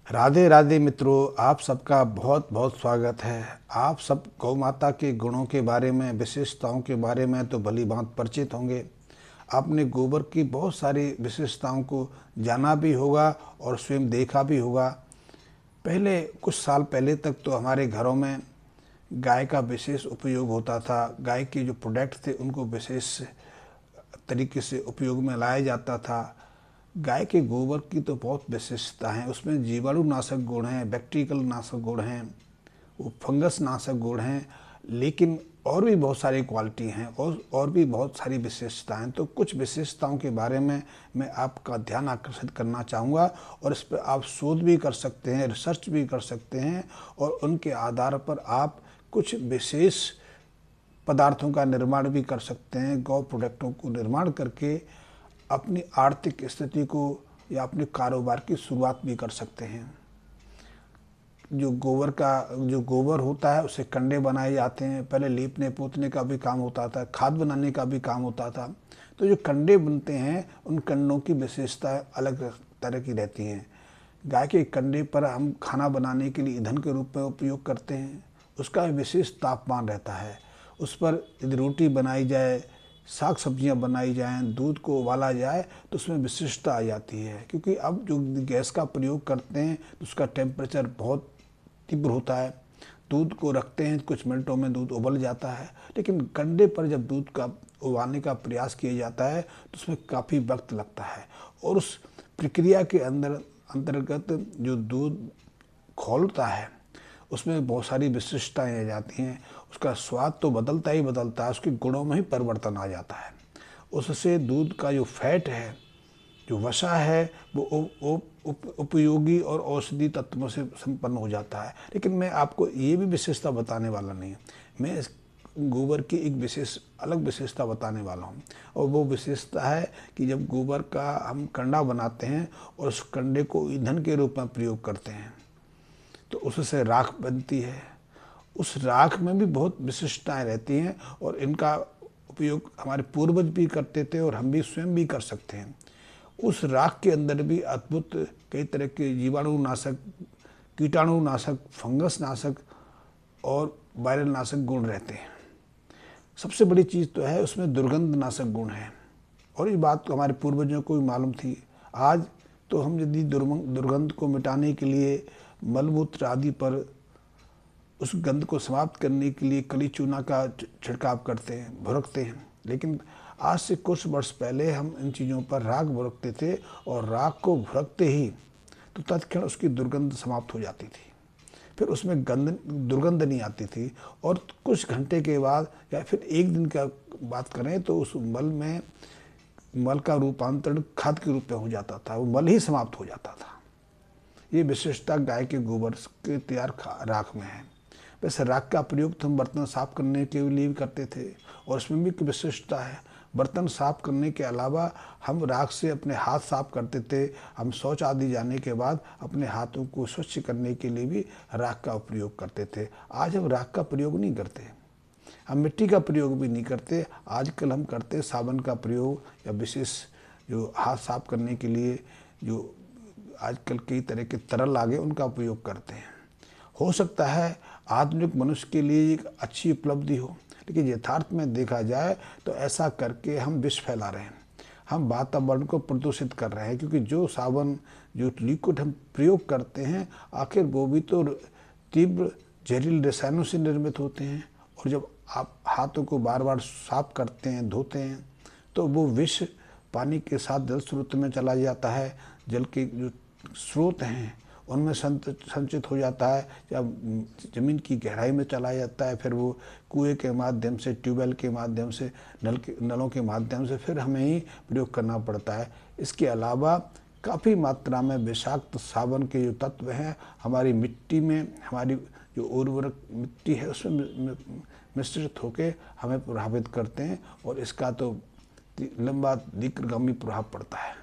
राधे राधे मित्रों, आप सबका बहुत बहुत स्वागत है। आप सब गौ माता के गुणों के बारे में, विशेषताओं के बारे में तो भली भांति परिचित होंगे। आपने गोबर की बहुत सारी विशेषताओं को जाना भी होगा और स्वयं देखा भी होगा। पहले कुछ साल पहले तक तो हमारे घरों में गाय का विशेष उपयोग होता था। गाय के जो प्रोडक्ट थे उनको विशेष तरीके से उपयोग में लाया जाता था। गाय के गोबर की तो बहुत विशेषता है, उसमें जीवाणु नाशक गुण हैं, बैक्टीरियल नाशक गुण हैं, वो फंगस नाशक गुण हैं, लेकिन और भी बहुत सारी क्वालिटी हैं और भी बहुत सारी विशेषताएं। तो कुछ विशेषताओं के बारे में मैं आपका ध्यान आकर्षित करना चाहूँगा और इस पर आप शोध भी कर सकते हैं, रिसर्च भी कर सकते हैं और उनके आधार पर आप कुछ विशेष पदार्थों का निर्माण भी कर सकते हैं। गौ प्रोडक्टों को निर्माण करके अपनी आर्थिक स्थिति को या अपने कारोबार की शुरुआत भी कर सकते हैं। जो गोबर होता है उससे कंडे बनाए जाते हैं। पहले लीपने पोतने का भी काम होता था, खाद बनाने का भी काम होता था। तो जो कंडे बनते हैं उन कंडों की विशेषता अलग तरह की रहती हैं। गाय के कंडे पर हम खाना बनाने के लिए ईंधन के रूप में उपयोग करते हैं। उसका विशेष तापमान रहता है। उस पर यदि रोटी बनाई जाए, साग सब्जियां बनाई जाएं, दूध को उबाला जाए तो उसमें विशिष्टता आ जाती है। क्योंकि अब जो गैस का प्रयोग करते हैं तो उसका टेम्परेचर बहुत तीव्र होता है। दूध को रखते हैं, कुछ मिनटों में दूध उबल जाता है, लेकिन कंडे पर जब दूध का उबालने का प्रयास किया जाता है तो उसमें काफ़ी वक्त लगता है और उस प्रक्रिया के अंतर्गत जो दूध खौलता है उसमें बहुत सारी विशिष्टताएं आ जाती हैं। उसका स्वाद तो बदलता ही बदलता है, उसके गुणों में ही परिवर्तन आ जाता है। उससे दूध का जो फैट है, जो वसा है, वो उपयोगी और औषधि तत्वों से संपन्न हो जाता है। लेकिन मैं आपको ये भी विशेषता बताने वाला नहीं है, मैं इस गोबर की एक अलग विशेषता बताने वाला हूँ। और वो विशेषता है कि जब गोबर का हम कंडा बनाते हैं और उस कंडे को ईंधन के रूप में प्रयोग करते हैं तो उससे राख बनती है। उस राख में भी बहुत विशिष्टताएं रहती हैं और इनका उपयोग हमारे पूर्वज भी करते थे और हम भी स्वयं भी कर सकते हैं। उस राख के अंदर भी अद्भुत कई तरह के जीवाणु नाशक, कीटाणु नाशक, फंगस नाशक और वायरल नाशक गुण रहते हैं। सबसे बड़ी चीज़ तो है उसमें दुर्गंध नाशक गुण है और ये बात तो हमारे पूर्वजों को भी मालूम थी। आज तो हम यदि दुर्गंध को मिटाने के लिए मलमूत्र आदि पर उस गंध को समाप्त करने के लिए कली चूना का छिड़काव करते हैं, भुरकते हैं। लेकिन आज से कुछ वर्ष पहले हम इन चीज़ों पर राख भुरकते थे और राख को भुरकते ही तो तत्क्षण उसकी दुर्गंध समाप्त हो जाती थी। फिर उसमें दुर्गंध नहीं आती थी और कुछ घंटे के बाद या फिर एक दिन का बात करें तो उस मल का रूपांतरण खाद के रूप में हो जाता था, वो मल ही समाप्त हो जाता था। ये विशेषता गाय के गोबर के तैयार राख में है। वैसे राख का प्रयोग तो हम बर्तन साफ करने के लिए भी करते थे और उसमें भी विशेषता है। बर्तन साफ करने के अलावा हम राख से अपने हाथ साफ करते थे। हम शौच आदि जाने के बाद अपने हाथों को स्वच्छ करने के लिए भी राख का प्रयोग करते थे। आज हम राख का प्रयोग नहीं करते, हम मिट्टी का प्रयोग भी नहीं करते। आजकल हम करते साबुन का प्रयोग या विशेष जो हाथ साफ करने के लिए जो आजकल कई तरह के तरल आ गए उनका उपयोग करते हैं। हो सकता है आधुनिक मनुष्य के लिए एक अच्छी उपलब्धि हो, लेकिन यथार्थ में देखा जाए तो ऐसा करके हम विष फैला रहे हैं, हम वातावरण को प्रदूषित कर रहे हैं। क्योंकि जो साबुन, जो लिक्विड हम प्रयोग करते हैं, आखिर वो भी तो तीव्र जहरीले रसायनों से निर्मित होते हैं और जब आप हाथों को बार बार साफ करते हैं, धोते हैं, तो वो विष पानी के साथ जल स्रोत में चला जाता है। जल के जो स्रोत हैं उनमें संचित हो जाता है या ज़मीन की गहराई में चला जाता है। फिर वो कुएं के माध्यम से, ट्यूबवेल के माध्यम से, नलों के माध्यम से फिर हमें ही प्रयोग करना पड़ता है। इसके अलावा काफ़ी मात्रा में विषाक्त साबुन के जो तत्व हैं हमारी मिट्टी में, हमारी जो उर्वरक मिट्टी है उसमें मिश्रित होकर हमें प्रभावित करते हैं और इसका तो लंबा दीर्घगामी प्रभाव पड़ता है।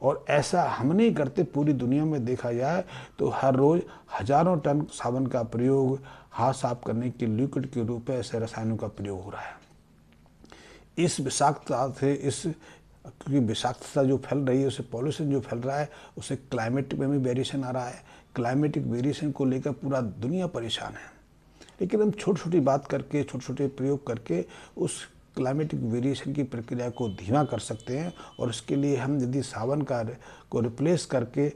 और ऐसा हम नहीं करते, पूरी दुनिया में देखा जाए तो हर रोज़ हजारों टन साबुन का प्रयोग हाथ साफ करने के लिक्विड के रूप में ऐसे रसायनों का प्रयोग हो रहा है। इस विषाक्तता से, इस क्योंकि विषाक्तता जो फैल रही है, उससे पॉल्यूशन जो फैल रहा है, उससे क्लाइमेट में भी वेरिएशन आ रहा है। क्लाइमेटिक वेरिएशन को लेकर पूरा दुनिया परेशान है। लेकिन हम छोटी छोटी बात करके, छोटे छोटे प्रयोग करके उस क्लाइमेटिक वेरिएशन की प्रक्रिया को धीमा कर सकते हैं। और इसके लिए हम यदि सावन का को रिप्लेस करके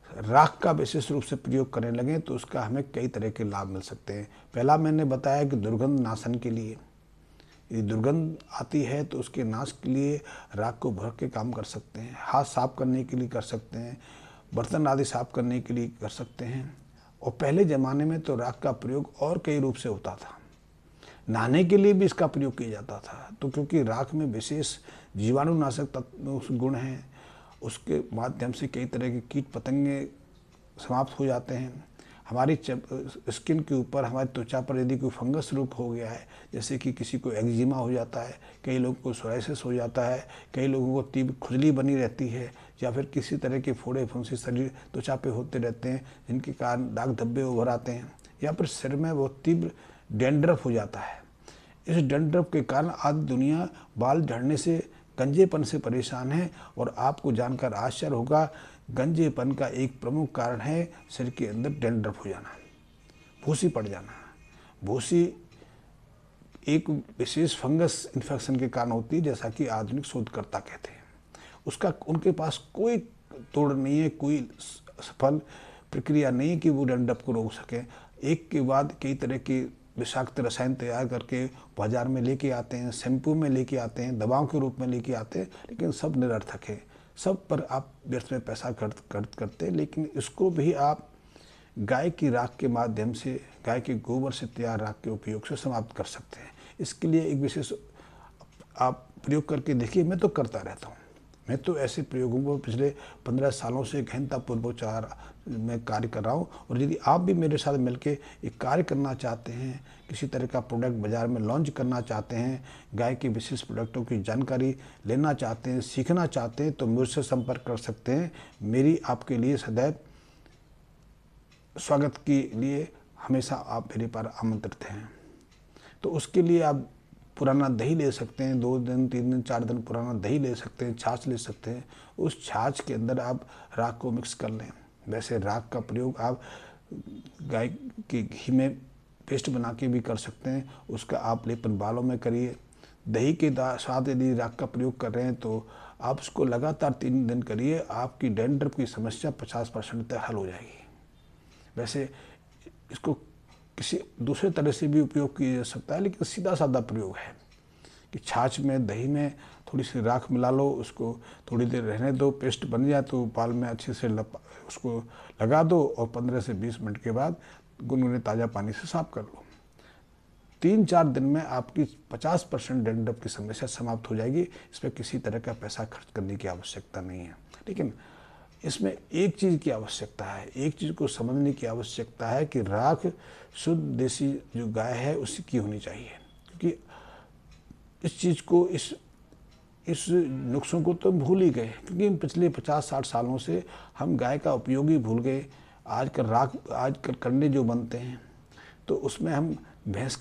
राख का विशेष रूप से प्रयोग करने लगें तो उसका हमें कई तरह के लाभ मिल सकते हैं। पहला मैंने बताया कि दुर्गंध नाशन के लिए, यदि दुर्गंध आती है तो उसके नाश के लिए राख को भर के काम कर सकते हैं। हाथ साफ करने के लिए कर सकते हैं, बर्तन आदि साफ करने के लिए कर सकते हैं। और पहले ज़माने में तो राख का प्रयोग और कई रूप से होता था, नहाने के लिए भी इसका प्रयोग किया जाता था। तो क्योंकि राख में विशेष जीवाणुनाशक तत्व गुण हैं, उसके माध्यम से कई तरह के कीट पतंगे समाप्त हो जाते हैं। हमारी स्किन के ऊपर, हमारी त्वचा पर यदि कोई फंगस रूप हो गया है, जैसे कि किसी को एक्जिमा हो जाता है, कई लोगों को सोराइसिस हो जाता है, कई लोगों को तीव्र खुजली बनी रहती है, या फिर किसी तरह के फोड़े फुंसी शरीर त्वचा पे होते रहते हैं जिनके कारण दाग धब्बे उभर आते हैं, या फिर सिर में वो तीव्र डैंड्रफ हो जाता है। इस डैंड्रफ के कारण आज दुनिया बाल झड़ने से, गंजेपन से परेशान है। और आपको जानकर आश्चर्य होगा, गंजेपन का एक प्रमुख कारण है सिर के अंदर डैंड्रफ हो जाना, भूसी पड़ जाना। भूसी एक विशेष फंगस इन्फेक्शन के कारण होती है, जैसा कि आधुनिक शोधकर्ता कहते हैं। उसका उनके पास कोई तोड़ नहीं है, कोई सफल प्रक्रिया नहीं है कि वो डैंड्रफ को रोक सकें। एक के बाद कई तरह के विषाक्त रसायन तैयार करके बाजार में लेके आते हैं, शैम्पू में लेके आते हैं, दवाओं के रूप में लेके आते हैं, लेकिन सब निरर्थक है। सब पर आप व्यर्थ में पैसा खर्च करते हैं। लेकिन इसको भी आप गाय की राख के माध्यम से, गाय के गोबर से तैयार राख के उपयोग से समाप्त कर सकते हैं। इसके लिए एक विशेष आप प्रयोग करके देखिए। मैं तो करता रहता हूँ। मैं तो ऐसे प्रयोगों को पिछले 15 सालों से गहनतापूर्वक में कार्य कर रहा हूँ। और यदि आप भी मेरे साथ मिलकर एक कार्य करना चाहते हैं, किसी तरह का प्रोडक्ट बाज़ार में लॉन्च करना चाहते हैं, गाय के विशेष प्रोडक्टों की जानकारी लेना चाहते हैं, सीखना चाहते हैं, तो मुझसे संपर्क कर सकते हैं। मेरी आपके लिए सदैव स्वागत के लिए हमेशा आप मेरे पर आमंत्रित हैं। तो उसके लिए आप पुराना दही ले सकते हैं, 2 दिन 3 दिन 4 दिन पुराना दही ले सकते हैं, छाछ ले सकते हैं। उस छाछ के अंदर आप राख को मिक्स कर लें। वैसे राख का प्रयोग आप गाय के घी में पेस्ट बना के भी कर सकते हैं, उसका आप लेपन बालों में करिए। दही के साथ यदि राख का प्रयोग कर रहे हैं तो आप उसको लगातार 3 दिन करिए, आपकी डैंड्रफ की समस्या 50% तक हल हो जाएगी। वैसे इसको किसी दूसरे तरह से भी उपयोग किया जा सकता है, लेकिन सीधा साधा प्रयोग है कि छाछ में, दही में थोड़ी सी राख मिला लो, उसको थोड़ी देर रहने दो, पेस्ट बन जाए तो बाल में अच्छे से उसको लगा दो और 15 से 20 मिनट के बाद गुनगुने ताज़ा पानी से साफ कर लो। 3-4 दिन में आपकी 50% डैंड्रफ की समस्या समाप्त हो जाएगी। इसमें किसी तरह का पैसा खर्च करने की आवश्यकता नहीं है। लेकिन इसमें एक चीज़ की आवश्यकता है, एक चीज़ को समझने की आवश्यकता है कि राख शुद्ध देसी जो गाय है उसी की होनी चाहिए। क्योंकि इस चीज़ को, इस नुस्खों को तो भूल ही गए, क्योंकि पिछले 50-60 सालों से हम गाय का उपयोग ही भूल गए। आजकल कंडे जो बनते हैं तो उसमें हम भैंस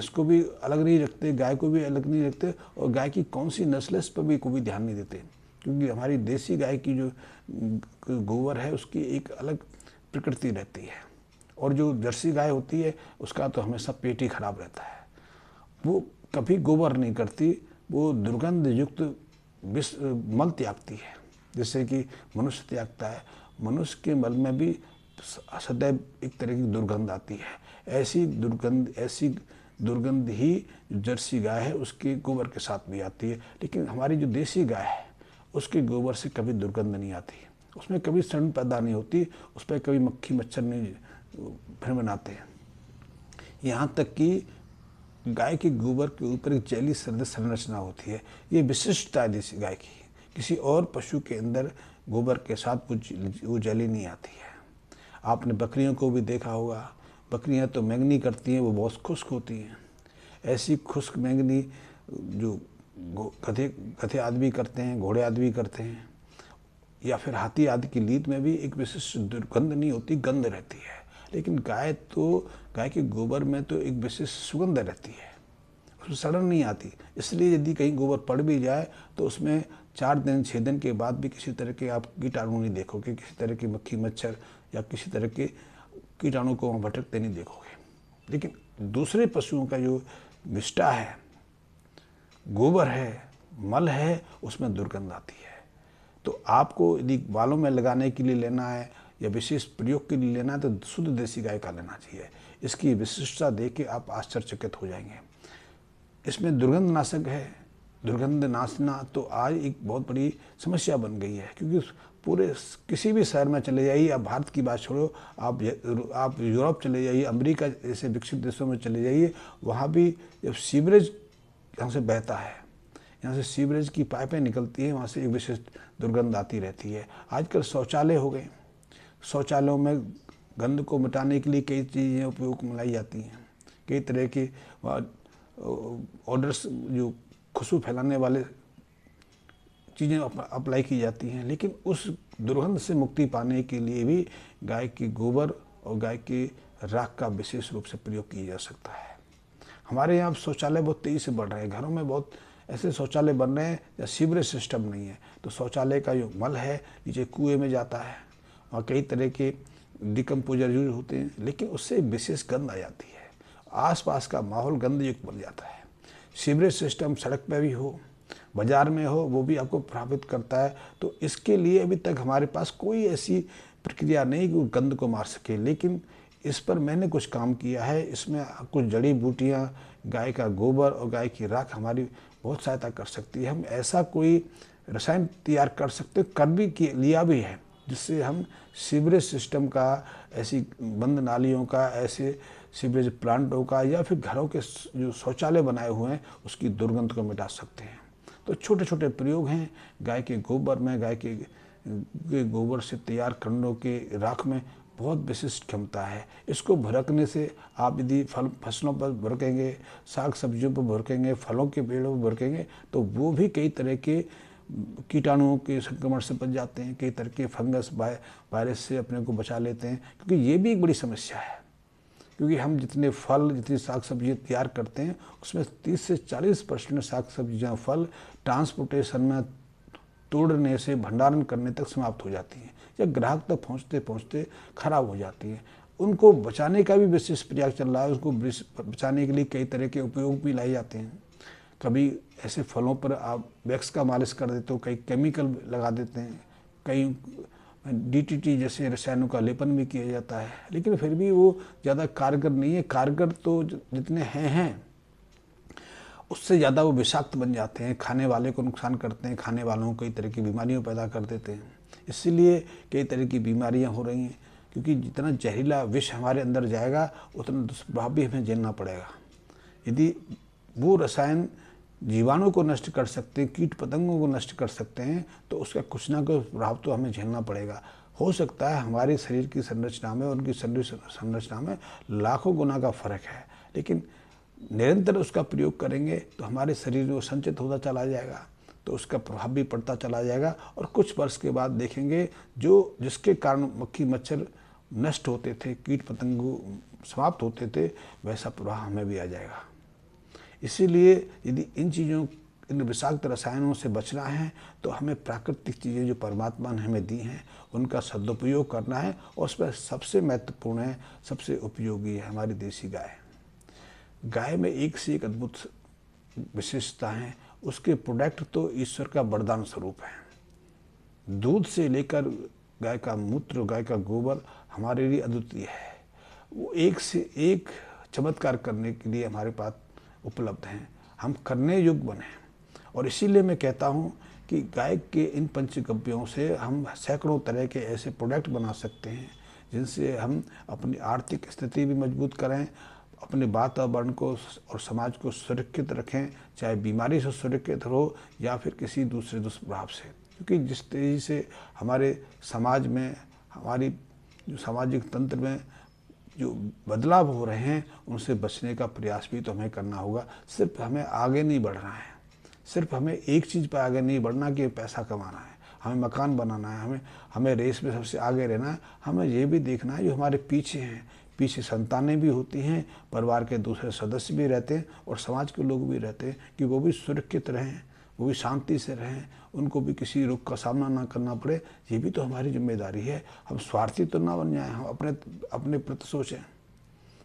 को भी अलग नहीं रखते, गाय को भी अलग नहीं रखते, और गाय की कौन सी नस्ल है इस पर भी कोई ध्यान नहीं देते। क्योंकि हमारी देसी गाय की जो गोबर है उसकी एक अलग प्रकृति रहती है, और जो जर्सी गाय होती है उसका तो हमेशा पेट ही खराब रहता है। वो कभी गोबर नहीं करती, वो दुर्गंध युक्त मल त्यागती है, जैसे कि मनुष्य त्यागता है। मनुष्य के मल में भी सदैव एक तरह की दुर्गंध आती है। ऐसी दुर्गंध ही जर्सी गाय है उसके गोबर के साथ भी आती है। लेकिन हमारी जो देसी गाय है उसके गोबर से कभी दुर्गंध नहीं आती, उसमें कभी सड़न पैदा नहीं होती, उस पर कभी मक्खी मच्छर नहीं फिर बनाते हैं। यहाँ तक कि गाय के गोबर के ऊपर एक जैली संरचना होती है। ये विशिष्टता है देसी गाय की, किसी और पशु के अंदर गोबर के साथ वो जैली नहीं आती है। आपने बकरियों को भी देखा होगा, बकरियां तो मैंगनी करती हैं, वो बहुत खुश्क होती हैं। ऐसी खुश्क मैंगनी जो गधे आदि करते हैं, घोड़े आदि करते हैं, या फिर हाथी आदि की लीद में भी एक विशिष्ट दुर्गंध नहीं होती, गंध रहती है। लेकिन गाय के गोबर में तो एक विशिष्ट सुगंध रहती है, उसमें सड़न नहीं आती। इसलिए यदि कहीं गोबर पड़ भी जाए तो उसमें 4 दिन 6 दिन के बाद भी किसी तरह के आप कीटाणु नहीं देखोगे, किसी तरह की मक्खी मच्छर या किसी तरह के कीटाणु को वहाँ भटकते नहीं देखोगे। लेकिन दूसरे पशुओं का जो विष्ठा है, गोबर है, मल है, उसमें दुर्गंध आती है। तो आपको यदि बालों में लगाने के लिए लेना है या विशेष प्रयोग के लिए लेना है तो शुद्ध देसी गाय का लेना चाहिए। इसकी विशिष्टता देख के आप आश्चर्यचकित हो जाएंगे। इसमें दुर्गंध नाशक है। दुर्गंध नाशना तो आज एक बहुत बड़ी समस्या बन गई है, क्योंकि पूरे किसी भी शहर में चले जाइए, आप भारत की बात छोड़ो, आप यूरोप चले जाइए, अमेरिका जैसे विकसित देशों में चले जाइए, वहाँ भी जब सीवरेज यहाँ से बहता है, यहाँ से सीवरेज की पाइपें निकलती हैं, वहाँ से एक विशेष दुर्गंध आती रहती है। आजकल शौचालय हो गए, शौचालयों में गंध को मिटाने के लिए कई चीज़ें उपयोग में लाई जाती हैं, कई तरह के ऑर्डर्स जो खुशबू फैलाने वाले चीज़ें अप्लाई की जाती हैं। लेकिन उस दुर्गंध से मुक्ति पाने के लिए भी गाय के गोबर और गाय के राख का विशेष रूप से प्रयोग किया जा सकता है। हमारे यहाँ शौचालय बहुत तेज़ी से बढ़ रहे हैं, घरों में बहुत ऐसे शौचालय बन रहे हैं या सीवरेज सिस्टम नहीं है, तो शौचालय का जो मल है नीचे कुएं में जाता है, वहाँ कई तरह के डिकम्पोजर यूज होते हैं, लेकिन उससे विशेष गंध आ जाती है, आसपास का माहौल गंद युक्त बन जाता है। सीवरेज सिस्टम सड़क पर भी हो, बाज़ार में हो, वो भी आपको प्रभावित करता है। तो इसके लिए अभी तक हमारे पास कोई ऐसी प्रक्रिया नहीं कि गंद को मार सके, लेकिन इस पर मैंने कुछ काम किया है। इसमें कुछ जड़ी बूटियाँ, गाय का गोबर और गाय की राख हमारी बहुत सहायता कर सकती है। हम ऐसा कोई रसायन तैयार कर सकते, कर भी लिया भी है, जिससे हम सीवरेज सिस्टम का, ऐसी बंद नालियों का, ऐसे सीवरेज प्लांटों का या फिर घरों के जो शौचालय बनाए हुए हैं उसकी दुर्गंध को मिटा सकते हैं। तो छोटे छोटे प्रयोग हैं। गाय के गोबर में, गाय के गोबर से तैयार कंडों के राख में बहुत विशिष्ट क्षमता है। इसको भड़कने से आप यदि फसलों पर भड़केंगे, साग सब्जियों पर भड़केंगे, फलों के पेड़ों पर भड़केंगे, तो वो भी कई तरह के कीटाणुओं के संक्रमण से बच जाते हैं, कई तरह के फंगस वायरस से अपने को बचा लेते हैं। क्योंकि ये भी एक बड़ी समस्या है, क्योंकि हम जितने फल, जितनी साग सब्जियाँ तैयार करते हैं उसमें 30 से 40% साग सब्जियाँ, फल ट्रांसपोर्टेशन में तोड़ने से भंडारण करने तक समाप्त हो जाती हैं या ग्राहक तक पहुँचते पहुँचते खराब हो जाती हैं। उनको बचाने का भी विशेष प्रयास चल रहा है। उसको बचाने के लिए कई तरह के उपयोग भी लाए जाते हैं। कभी ऐसे फलों पर आप वैक्स का मालिश कर देते हो, कई केमिकल लगा देते हैं, कई DDT जैसे रसायनों का लेपन भी किया जाता है, लेकिन फिर भी वो ज़्यादा कारगर नहीं है। कारगर तो जितने हैं उससे ज़्यादा वो विषाक्त बन जाते हैं, खाने वाले को नुकसान करते हैं, खाने वालों को कई तरह की बीमारियाँ पैदा कर देते हैं। इसीलिए कई तरह की बीमारियाँ हो रही हैं, क्योंकि जितना जहरीला विष हमारे अंदर जाएगा उतना दुष्प्रभाव भी हमें झेलना पड़ेगा। यदि वो रसायन जीवाणु को नष्ट कर सकते हैं, कीट पतंगों को नष्ट कर सकते हैं, तो उसका कुछ ना कुछ प्रभाव तो हमें झेलना पड़ेगा। हो सकता है हमारे शरीर की संरचना में और उनकी संरचना में लाखों गुना का फर्क है, लेकिन निरंतर उसका प्रयोग करेंगे तो हमारे शरीर में संचित होता चला जाएगा, तो उसका प्रभाव भी पड़ता चला जाएगा। और कुछ वर्ष के बाद देखेंगे जो जिसके कारण मक्खी मच्छर नष्ट होते थे, कीट पतंग समाप्त होते थे, वैसा प्रभाव हमें भी आ जाएगा। इसीलिए यदि इन विषाक्त रसायनों से बचना है तो हमें प्राकृतिक चीज़ें जो परमात्मा ने हमें दी हैं उनका सदुपयोग करना है। और उसमें सबसे महत्वपूर्ण है, सबसे उपयोगी है हमारी देसी गाय। गाय में एक से एक अद्भुत विशेषता है। उसके प्रोडक्ट तो ईश्वर का वरदान स्वरूप है। दूध से लेकर गाय का मूत्र, गाय का गोबर हमारे लिए अद्वितीय है। वो एक से एक चमत्कार करने के लिए हमारे पास उपलब्ध हैं, हम करने योग्य बने। और इसीलिए मैं कहता हूँ कि गाय के इन पंचगव्यों से हम सैकड़ों तरह के ऐसे प्रोडक्ट बना सकते हैं जिनसे हम अपनी आर्थिक स्थिति भी मजबूत करें, अपने वातावरण को और समाज को सुरक्षित रखें, चाहे बीमारी से सुरक्षित हो या फिर किसी दूसरे दुष्प्रभाव से। क्योंकि जिस तेज़ी से हमारे समाज में, हमारी जो सामाजिक तंत्र में जो बदलाव हो रहे हैं, उनसे बचने का प्रयास भी तो हमें करना होगा। सिर्फ हमें आगे नहीं बढ़ना है, सिर्फ हमें एक चीज़ पर आगे नहीं बढ़ना कि पैसा कमाना है। हमें मकान बनाना है, हमें रेस में सबसे आगे रहना है। हमें ये भी देखना है जो हमारे पीछे हैं, पीछे संतानें भी होती हैं, परिवार के दूसरे सदस्य भी रहते हैं और समाज के लोग भी रहते हैं, कि वो भी सुरक्षित रहें, वो भी शांति से रहें, उनको भी किसी रोग का सामना ना करना पड़े। ये भी तो हमारी जिम्मेदारी है। हम स्वार्थी तो ना बन जाएं, हम अपने प्रति सोचें।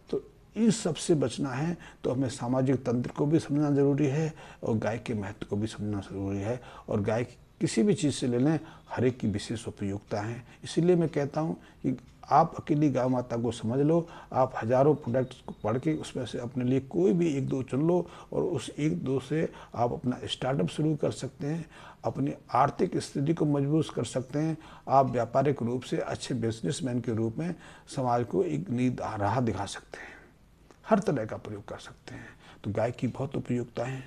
तो इस सब से बचना है तो हमें सामाजिक तंत्र को भी समझना ज़रूरी है और गाय के महत्व को भी समझना ज़रूरी है। और गाय किसी भी चीज़ से ले लें, हर एक की विशेष उपयोगिता है। इसीलिए मैं कहता हूँ कि आप अकेली गाय माता को समझ लो, आप हज़ारों प्रोडक्ट्स को पढ़ के उसमें से अपने लिए कोई भी एक दो चुन लो और उस एक दो से आप अपना स्टार्टअप शुरू कर सकते हैं, अपनी आर्थिक स्थिति को मजबूत कर सकते हैं। आप व्यापारिक रूप से अच्छे बिजनेसमैन के रूप में समाज को एक नई राह दिखा सकते हैं, हर तरह का प्रयोग कर सकते हैं। तो गाय की बहुत उपयोगिता है।